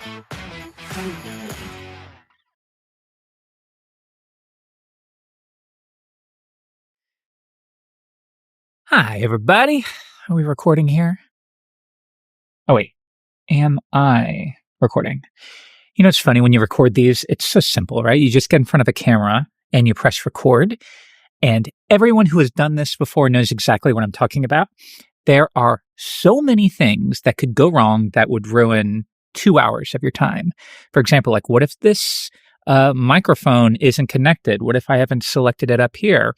Hi, everybody. Are we recording here? Oh, wait. Am I recording? You know, it's funny when you record these, it's so simple, right? You just get in front of a camera and you press record. And everyone who has done this before knows exactly what I'm talking about. There are so many things that could go wrong that would ruin 2 hours of your time. For example, like what if this microphone isn't connected? What if I haven't selected it up here?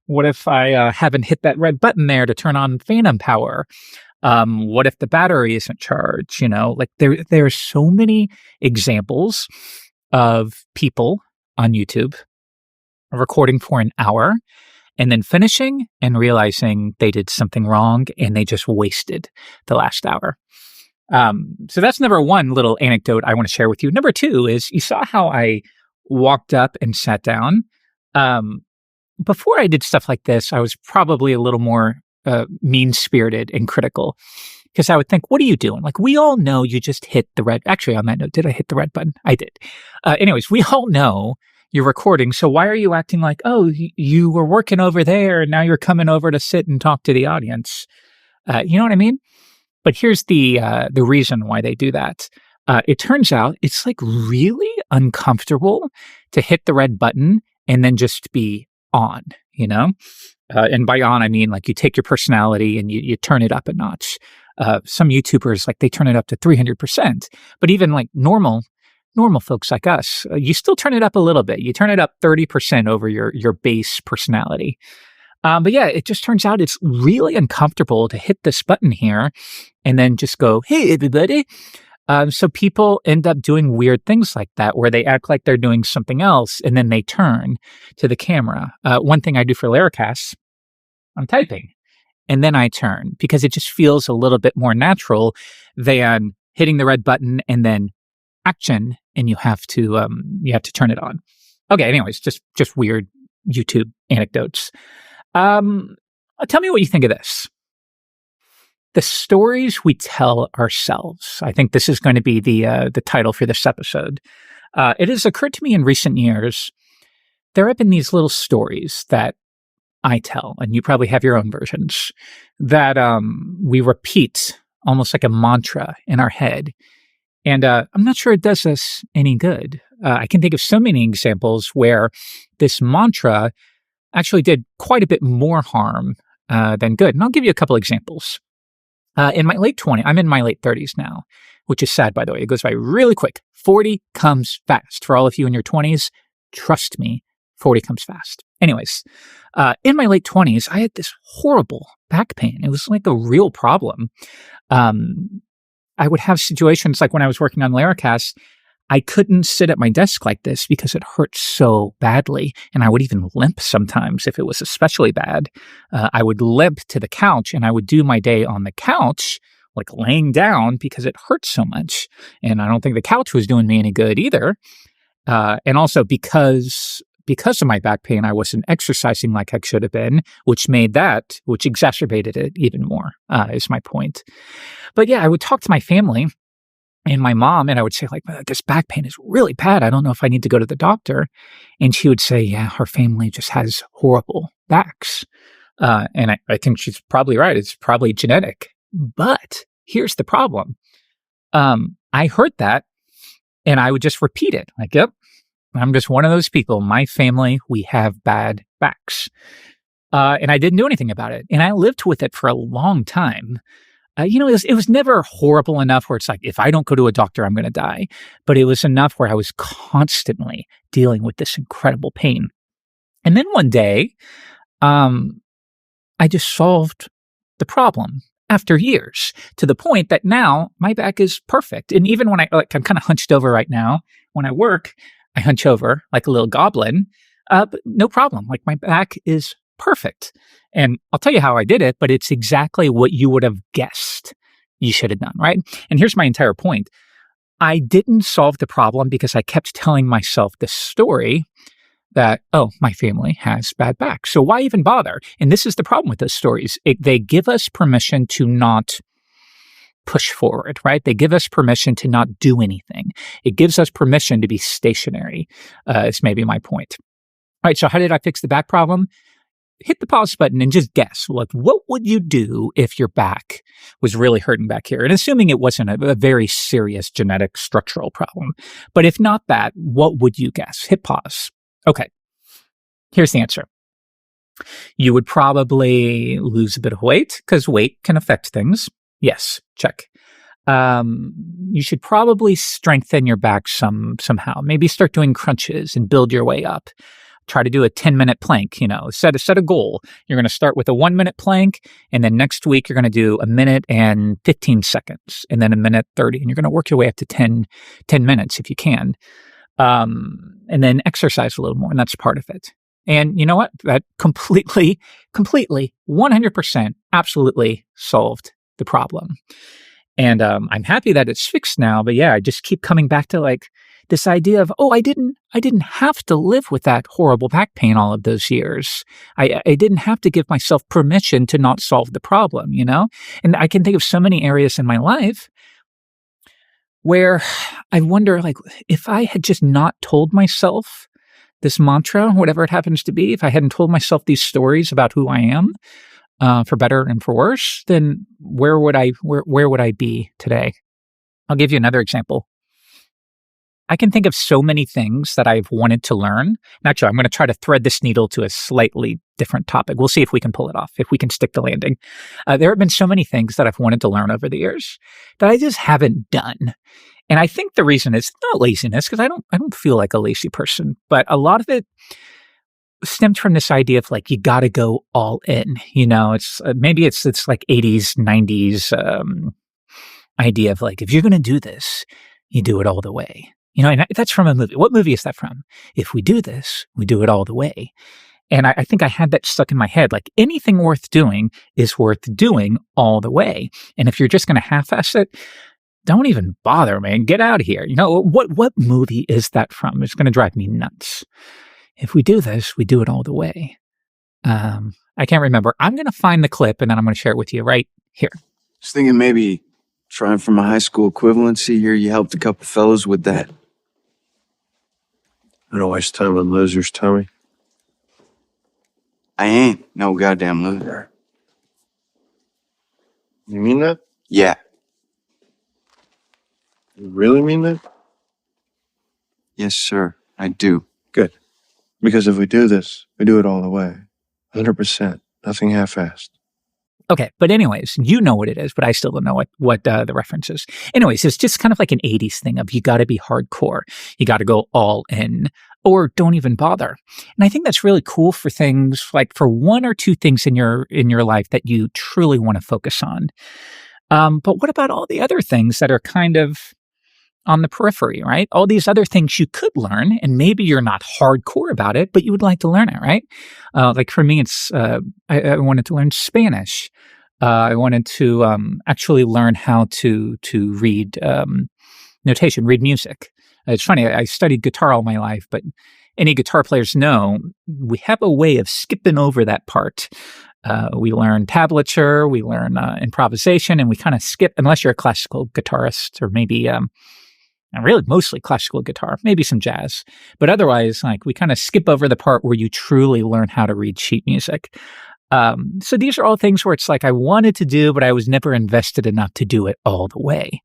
What if I haven't hit that red button there to turn on phantom power? What if the battery isn't charged? Like there are so many examples of people on YouTube recording for an hour and then finishing and realizing they did something wrong and they just wasted the last hour. So that's number one little anecdote I want to share with you. Number two is you saw how I walked up and sat down. Before I did stuff like this, I was probably a little more mean-spirited and critical because I would think, what are you doing? Like, we all know you just hit the red. Actually, on that note, did I hit the red button? I did. Anyways, we all know you're recording. So why are you acting like, oh, you were working over there and now you're coming over to sit and talk to the audience? You know what I mean? But here's the reason why they do that. It turns out it's like really uncomfortable to hit the red button and then just be on, and by on, I mean like you take your personality and you turn it up a notch. Some YouTubers, like they turn it up to 300%, but even like normal folks like us, you still turn it up a little bit. You turn it up 30% over your base personality. But yeah, it just turns out it's really uncomfortable to hit this button here and then just go, hey, everybody. So people end up doing weird things like that where they act like they're doing something else and then they turn to the camera. One thing I do for Laracasts, I'm typing and then I turn because it just feels a little bit more natural than hitting the red button and then action and you have to turn it on. Okay, anyways, just weird YouTube anecdotes. Tell me what you think of this. The stories we tell ourselves. I think this is going to be the title for this episode. It has occurred to me in recent years, there have been these little stories that I tell, and you probably have your own versions, that we repeat almost like a mantra in our head. And I'm not sure it does us any good. I can think of so many examples where this mantra actually did quite a bit more harm than good. And I'll give you a couple examples. In my late 20s, I'm in my late 30s now, which is sad, by the way. It goes by really quick. 40 comes fast. For all of you in your 20s, trust me, 40 comes fast. Anyways, in my late 20s, I had this horrible back pain. It was like a real problem. I would have situations like when I was working on Laracasts, I couldn't sit at my desk like this because it hurt so badly. And I would even limp sometimes if it was especially bad. I would limp to the couch and I would do my day on the couch, like laying down because it hurt so much. And I don't think the couch was doing me any good either. And also because of my back pain, I wasn't exercising like I should have been, which exacerbated it even more, is my point. But yeah, I would talk to my family and my mom, and I would say, like, this back pain is really bad. I don't know if I need to go to the doctor. And she would say, yeah, her family just has horrible backs. And I think she's probably right. It's probably genetic. But here's the problem. I heard that, and I would just repeat it. Like, yep, I'm just one of those people. My family, we have bad backs. And I didn't do anything about it. And I lived with it for a long time. It was never horrible enough where it's like, if I don't go to a doctor, I'm going to die. But it was enough where I was constantly dealing with this incredible pain. And then one day, I just solved the problem after years to the point that now my back is perfect. And even when I'm kind of hunched over right now, when I work, I hunch over like a little goblin, but no problem. Like my back is perfect. And I'll tell you how I did it, but it's exactly what you would have guessed you should have done, right? And here's my entire point. I didn't solve the problem because I kept telling myself this story that, oh, my family has bad back. So why even bother? And this is the problem with those stories. They give us permission to not push forward, right? They give us permission to not do anything. It gives us permission to be stationary, is maybe my point. All right, so how did I fix the back problem? Hit the pause button and just guess. Like, what would you do if your back was really hurting back here? And assuming it wasn't a very serious genetic structural problem. But if not that, what would you guess? Hit pause. Okay, here's the answer. You would probably lose a bit of weight because weight can affect things. Yes, check. You should probably strengthen your back somehow. Maybe start doing crunches and build your way up. Try to do a 10-minute plank, set a goal. You're going to start with a 1-minute plank, and then next week you're going to do a minute and 15 seconds, and then a minute 30, and you're going to work your way up to 10 minutes if you can. And then exercise a little more, and that's part of it. And you know what? That completely, 100% absolutely solved the problem. And I'm happy that it's fixed now, but yeah, I just keep coming back to like this idea of, I didn't have to live with that horrible back pain all of those years. I didn't have to give myself permission to not solve the problem, And I can think of so many areas in my life where I wonder, like, if I had just not told myself this mantra, whatever it happens to be, if I hadn't told myself these stories about who I am, for better and for worse, then where would I be today? I'll give you another example. I can think of so many things that I've wanted to learn. And actually, I'm going to try to thread this needle to a slightly different topic. We'll see if we can pull it off, if we can stick the landing. There have been so many things that I've wanted to learn over the years that I just haven't done. And I think the reason is not laziness, because I don't feel like a lazy person, but a lot of it stemmed from this idea of like, you got to go all in. It's maybe it's like 80s, 90s idea of like, if you're going to do this, you do it all the way. And that's from a movie. What movie is that from? If we do this, we do it all the way. And I think I had that stuck in my head. Like, anything worth doing is worth doing all the way. And if you're just going to half-ass it, don't even bother, man. Get out of here. What movie is that from? It's going to drive me nuts. If we do this, we do it all the way. I can't remember. I'm going to find the clip and then I'm going to share it with you right here. Just thinking maybe trying for my high school equivalency here. You helped a couple fellows with that. I don't waste time on losers, Tommy. I ain't no goddamn loser. You mean that? Yeah. You really mean that? Yes, sir. I do. Good. Because if we do this, we do it all the way. 100%. Nothing half-assed. Okay, but anyways, you know what it is, but I still don't know what the reference is. Anyways, it's just kind of like an 80s thing of you got to be hardcore. You got to go all in or don't even bother. And I think that's really cool for things like for one or two things in your life that you truly want to focus on. But what about all the other things that are kind of on the periphery, right? All these other things you could learn, and maybe you're not hardcore about it, but you would like to learn it, right? Like for me, it's I wanted to learn Spanish. I wanted to actually learn how to read notation, read music. It's funny, I studied guitar all my life, but any guitar players know we have a way of skipping over that part. We learn tablature, we learn improvisation, and we kind of skip, unless you're a classical guitarist or maybe really mostly classical guitar, maybe some jazz. But otherwise, like we kind of skip over the part where you truly learn how to read sheet music. So these are all things where it's like I wanted to do, but I was never invested enough to do it all the way.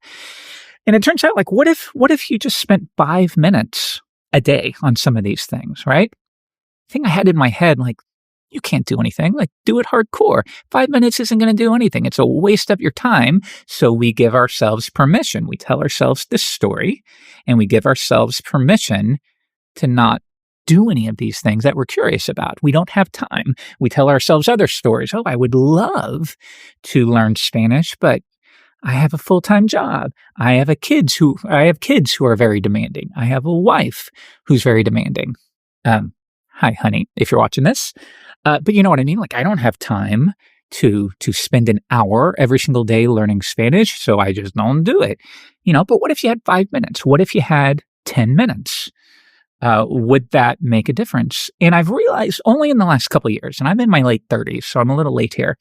And it turns out, like, what if you just spent 5 minutes a day on some of these things, right? The thing I had in my head, like, you can't do anything. Like, do it hardcore. 5 minutes isn't going to do anything. It's a waste of your time. So we give ourselves permission. We tell ourselves this story, and we give ourselves permission to not do any of these things that we're curious about. We don't have time. We tell ourselves other stories. Oh, I would love to learn Spanish, but I have a full-time job. I have kids who are very demanding. I have a wife who's very demanding. Hi, honey, if you're watching this. But you know what I mean? Like, I don't have time to spend an hour every single day learning Spanish, so I just don't do it. But what if you had 5 minutes? What if you had 10 minutes? Would that make a difference? And I've realized only in the last couple of years, and I'm in my late 30s, so I'm a little late here.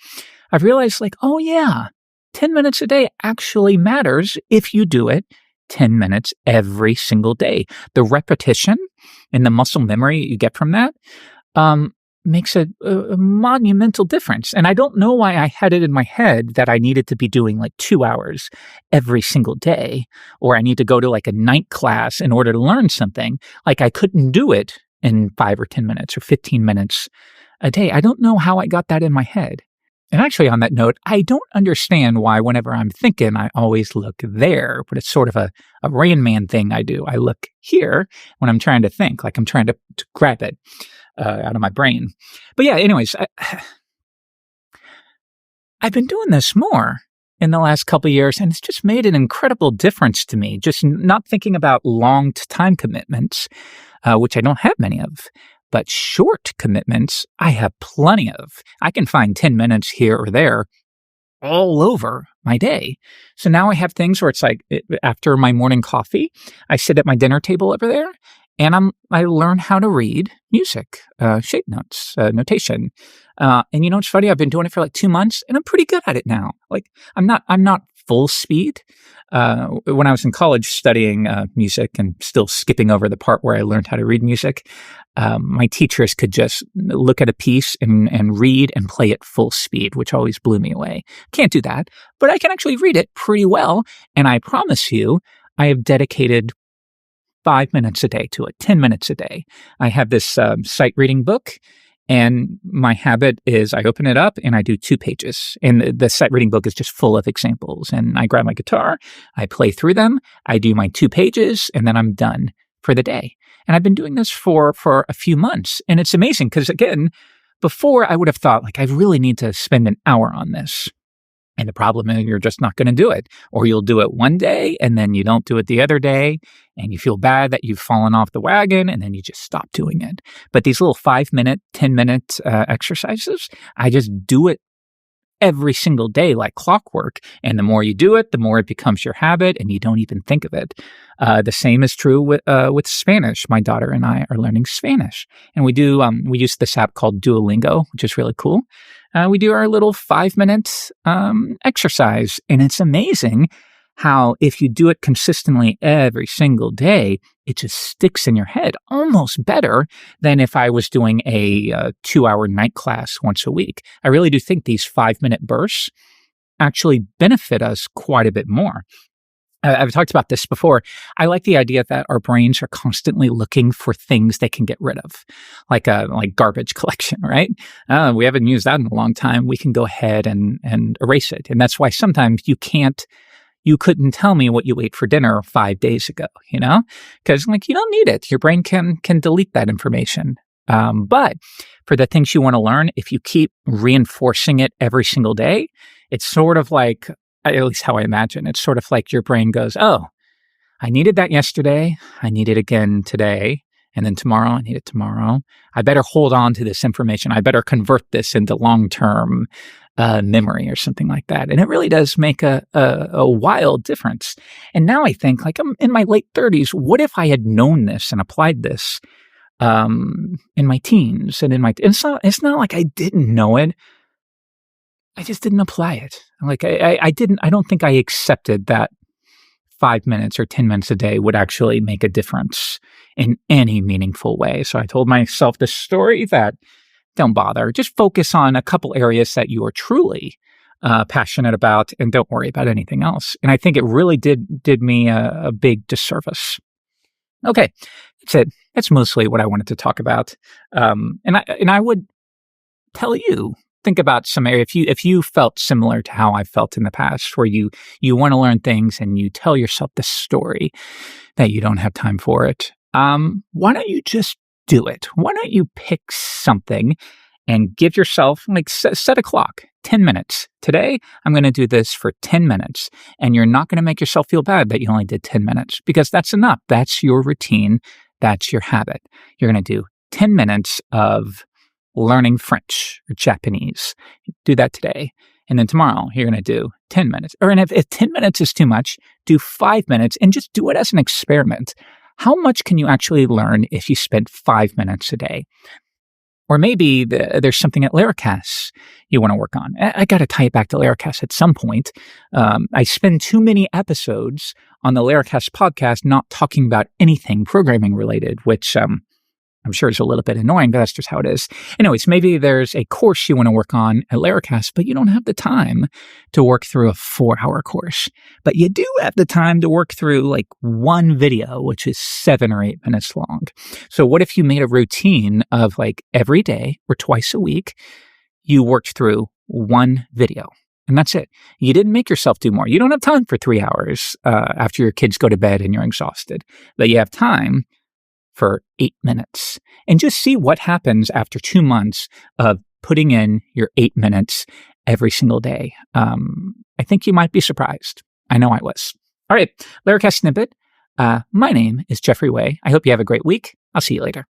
I've realized, like, oh yeah, 10 minutes a day actually matters if you do it 10 minutes every single day. The repetition and the muscle memory you get from that makes a monumental difference. And I don't know why I had it in my head that I needed to be doing like 2 hours every single day, or I need to go to like a night class in order to learn something. Like I couldn't do it in 5 or 10 minutes or 15 minutes a day. I don't know how I got that in my head. And actually, on that note, I don't understand why whenever I'm thinking, I always look there, but it's sort of a Rain Man thing I do. I look here when I'm trying to think, like I'm trying to grab it out of my brain. But yeah, anyways, I've been doing this more in the last couple of years, and it's just made an incredible difference to me. Just not thinking about long time commitments, which I don't have many of. But short commitments, I have plenty of. I can find 10 minutes here or there all over my day. So now I have things where it's like after my morning coffee, I sit at my dinner table over there and I learn how to read music, shape notes, notation. And you know, it's funny. I've been doing it for like 2 months and I'm pretty good at it now. Like I'm not full speed. When I was in college studying music and still skipping over the part where I learned how to read music, my teachers could just look at a piece and read and play it full speed, which always blew me away. Can't do that, but I can actually read it pretty well. And I promise you, I have dedicated 5 minutes a day to it, 10 minutes a day. I have this sight reading book. And my habit is I open it up and I do 2 pages. And the sight reading book is just full of examples. And I grab my guitar, I play through them, I do my 2 pages, and then I'm done for the day. And I've been doing this for a few months. And it's amazing because, again, before I would have thought, like, I really need to spend an hour on this. And the problem is you're just not going to do it. Or you'll do it one day and then you don't do it the other day. And you feel bad that you've fallen off the wagon and then you just stop doing it. But these little 5-minute, 10-minute exercises, I just do it every single day like clockwork. And the more you do it, the more it becomes your habit and you don't even think of it. The same is true with Spanish. My daughter and I are learning Spanish. And we use this app called Duolingo, which is really cool. We do our little 5-minute exercise. And it's amazing how if you do it consistently every single day, it just sticks in your head almost better than if I was doing a 2-hour night class once a week. I really do think these 5-minute bursts actually benefit us quite a bit more. I've talked about this before. I like the idea that our brains are constantly looking for things they can get rid of, like garbage collection, right? We haven't used that in a long time. We can go ahead and erase it. And that's why sometimes you couldn't tell me what you ate for dinner 5 days ago, you know? Because like you don't need it. Your brain can delete that information. But for the things you want to learn, if you keep reinforcing it every single day, it's sort of like, at least how I imagine, it's sort of like your brain goes, oh, I needed that yesterday. I need it again today. And then tomorrow, I need it tomorrow. I better hold on to this information. I better convert this into long-term memory or something like that. And it really does make a wild difference. And now I think, like, I'm in my late 30s. What if I had known this and applied this in my teens and it's not like I didn't know it. I just didn't apply it. Like I don't think I accepted that 5 minutes or 10 minutes a day would actually make a difference in any meaningful way. So I told myself this story that don't bother. Just focus on a couple areas that you are truly passionate about and don't worry about anything else. And I think it really did me a big disservice. Okay, that's it. That's mostly what I wanted to talk about. And I would tell you, think about some area. If you felt similar to how I felt in the past, where you want to learn things and you tell yourself the story that you don't have time for it, why don't you just do it? Why don't you pick something and give yourself, like, set a clock, 10 minutes. Today, I'm going to do this for 10 minutes. And you're not going to make yourself feel bad that you only did 10 minutes because that's enough. That's your routine. That's your habit. You're going to do 10 minutes of learning French or Japanese. Do that today. And then tomorrow, you're going to do 10 minutes. And if 10 minutes is too much, do 5 minutes and just do it as an experiment. How much can you actually learn if you spend 5 minutes a day? Or maybe there's something at Laracasts you want to work on. I got to tie it back to Laracasts at some point. I spend too many episodes on the Laracasts podcast not talking about anything programming related, which I'm sure is a little bit annoying, but that's just how it is. Anyways, maybe there's a course you want to work on at Laracast, but you don't have the time to work through a 4-hour course. But you do have the time to work through like one video, which is 7 or 8 minutes long. So what if you made a routine of like every day or twice a week, you worked through one video? And that's it. You didn't make yourself do more. You don't have time for 3 hours after your kids go to bed and you're exhausted. But you have time for 8 minutes, and just see what happens after 2 months of putting in your 8 minutes every single day. I think you might be surprised. I know I was. All right, Laracast Snippet. My name is Jeffrey Way. I hope you have a great week. I'll see you later.